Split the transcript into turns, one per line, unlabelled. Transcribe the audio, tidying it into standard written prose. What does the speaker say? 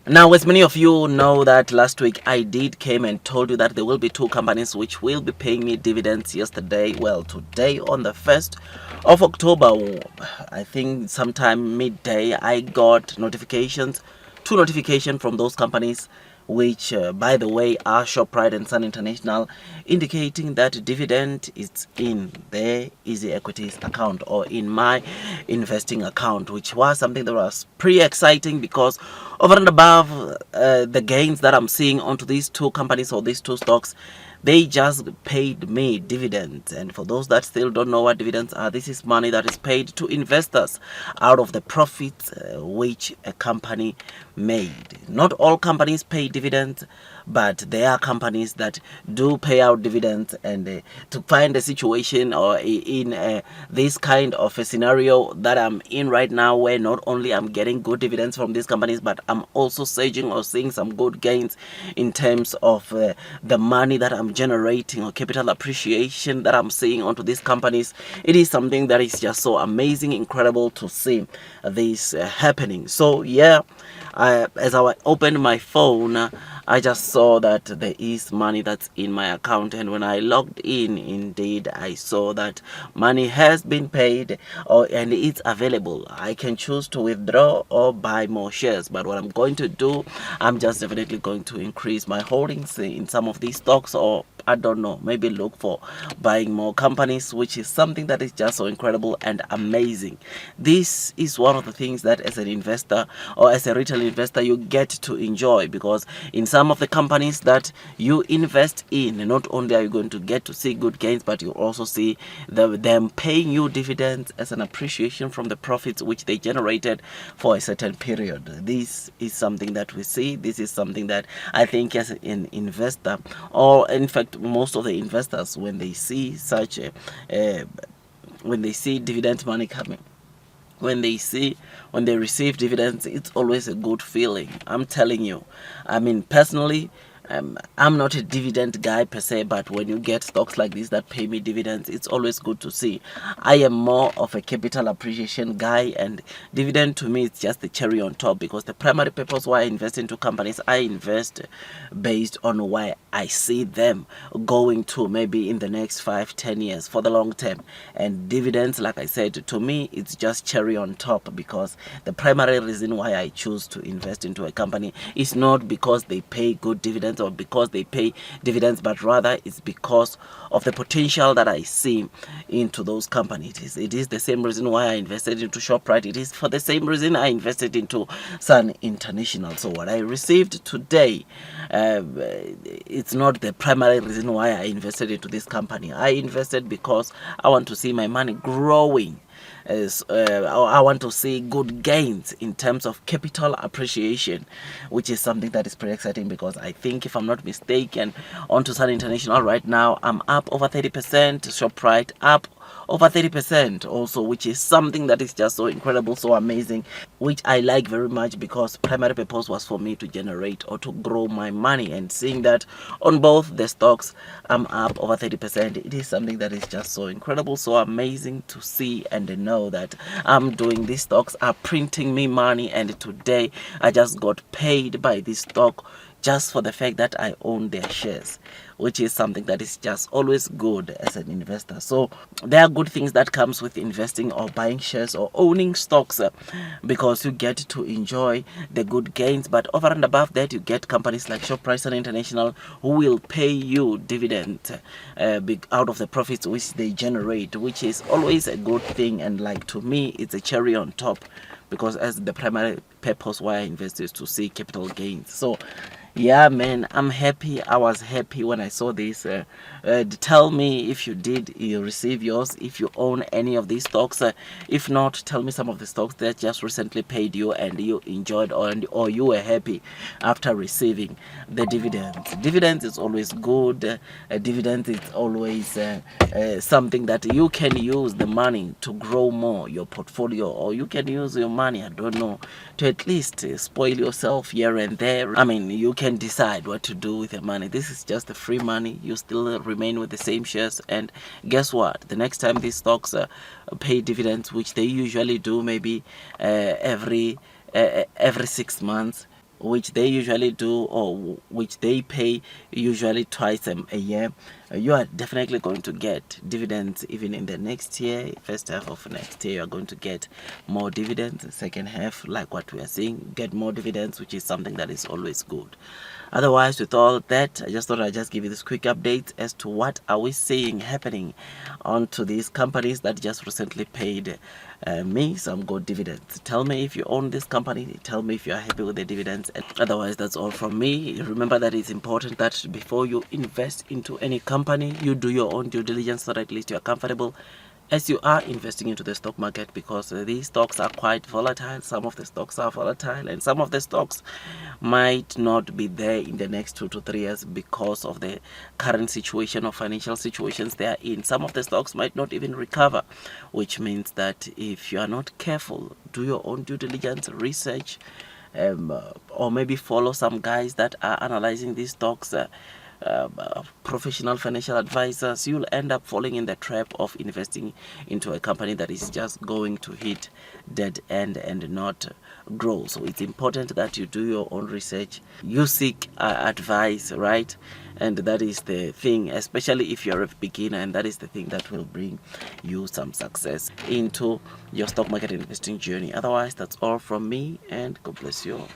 Now, as many of you know that last week I did came and told you that there will be two companies which will be paying me dividends yesterday. Well, today on the 1st of October, I think sometime midday, I got notifications, two notifications from those companies, which by the way are Shoprite and Sun International, indicating that dividend is in their Easy Equities account or in my investing account, which was something that was pretty exciting because over and above the gains that I'm seeing onto these two companies or these two stocks, they just paid me dividends. And for those that still don't know what dividends are, this is money that is paid to investors out of the profits which a company made. Not all companies pay dividends, but there are companies that do pay out dividends. And to find a situation or in this kind of a scenario that I'm in right now, where not only I'm getting good dividends from these companies, but I'm also surging or seeing some good gains in terms of the money that I'm generating or capital appreciation that I'm seeing onto these companies. It is something that is just so amazing, incredible to see this happening. So yeah, as I opened my phone, I just saw that there is money that's in my account, and when I logged in, indeed I saw that money has been paid and it's available. I can choose to withdraw or buy more shares, but what I'm going to do, I'm just definitely going to increase my holdings in some of these stocks, or I don't know, maybe look for buying more companies, which is something that is just so incredible and amazing. This is one of the things that as an investor or as a retail investor you get to enjoy, because in some of the companies that you invest in, not only are you going to get to see good gains, but you also see them paying you dividends as an appreciation from the profits which they generated for a certain period. This is something that we see. This is something that I think as an investor, or in fact most of the investors, when they see such when they see dividend money coming, when they receive dividends, it's always a good feeling. I'm telling you. I mean, personally, I'm not a dividend guy per se, but when you get stocks like this that pay me dividends, it's always good to see. I am more of a capital appreciation guy, and dividend to me is just the cherry on top, because the primary purpose why I invest into companies, I invest based on why I see them going to maybe in the next 5-10 years for the long term. And dividends, like I said, to me it's just cherry on top, because the primary reason why I choose to invest into a company is not because they pay good dividends or because they pay dividends, but rather it's because of the potential that I see into those companies. It is the same reason why I invested into Shoprite. It is for the same reason I invested into Sun International. So what I received today, it's not the primary reason why I invested into this company. I invested because I want to see my money growing. I want to see good gains in terms of capital appreciation, which is something that is pretty exciting, because I think, if I'm not mistaken, onto Sun International right now, I'm up over 30%, Shoprite up over 30% also, which is something that is just so incredible, so amazing, which I like very much, because primary purpose was for me to generate or to grow my money. And seeing that on both the stocks I'm up over 30%, it is something that is just so incredible, so amazing to see and know that I'm doing. These stocks are printing me money, and today I just got paid by this stock just for the fact that I own their shares, which is something that is just always good as an investor. So there are good things that comes with investing or buying shares or owning stocks, because you get to enjoy the good gains, but over and above that, you get companies like Shoprite and International who will pay you dividends out of the profits which they generate, which is always a good thing. And like, to me, it's a cherry on top, because as the primary purpose why I invest is to see capital gains. So yeah, man, I'm happy. I was happy when I saw this. Tell me if you receive yours, if you own any of these stocks. If not, tell me some of the stocks that just recently paid you and you enjoyed, or you were happy after receiving the dividends. Dividends is always good. Dividends is always something that you can use the money to grow more your portfolio, or you can use your money, I don't know, to at least spoil yourself here and there. I mean, you can decide what to do with your money. This is just the free money. You still remain with the same shares, and guess what? The next time these stocks pay dividends, which they usually do maybe every 6 months, which they usually do, or which they pay usually twice a year, you are definitely going to get dividends even in the next year. First half of next year, you are going to get more dividends. Second half, like what we are seeing, get more dividends, which is something that is always good. Otherwise, with all that, I just thought I'd just give you this quick update as to what are we seeing happening onto these companies that just recently paid me some good dividends. Tell me if you own this company. Tell me if you are happy with the dividends. And otherwise, that's all from me. Remember that it's important that before you invest into any company, you do your own due diligence so that at least you are comfortable as you are investing into the stock market, because these stocks are quite volatile. Some of the stocks are volatile, and some of the stocks might not be there in the next 2 to 3 years because of the current situation or financial situations they are in. Some of the stocks might not even recover, which means that if you are not careful, do your own due diligence, research, or maybe follow some guys that are analyzing these stocks, professional financial advisors, you'll end up falling in the trap of investing into a company that is just going to hit dead end and not grow. So it's important that you do your own research, you seek advice, right? And that is the thing, especially if you're a beginner, and that is the thing that will bring you some success into your stock market investing journey. Otherwise, that's all from me, and God bless you all.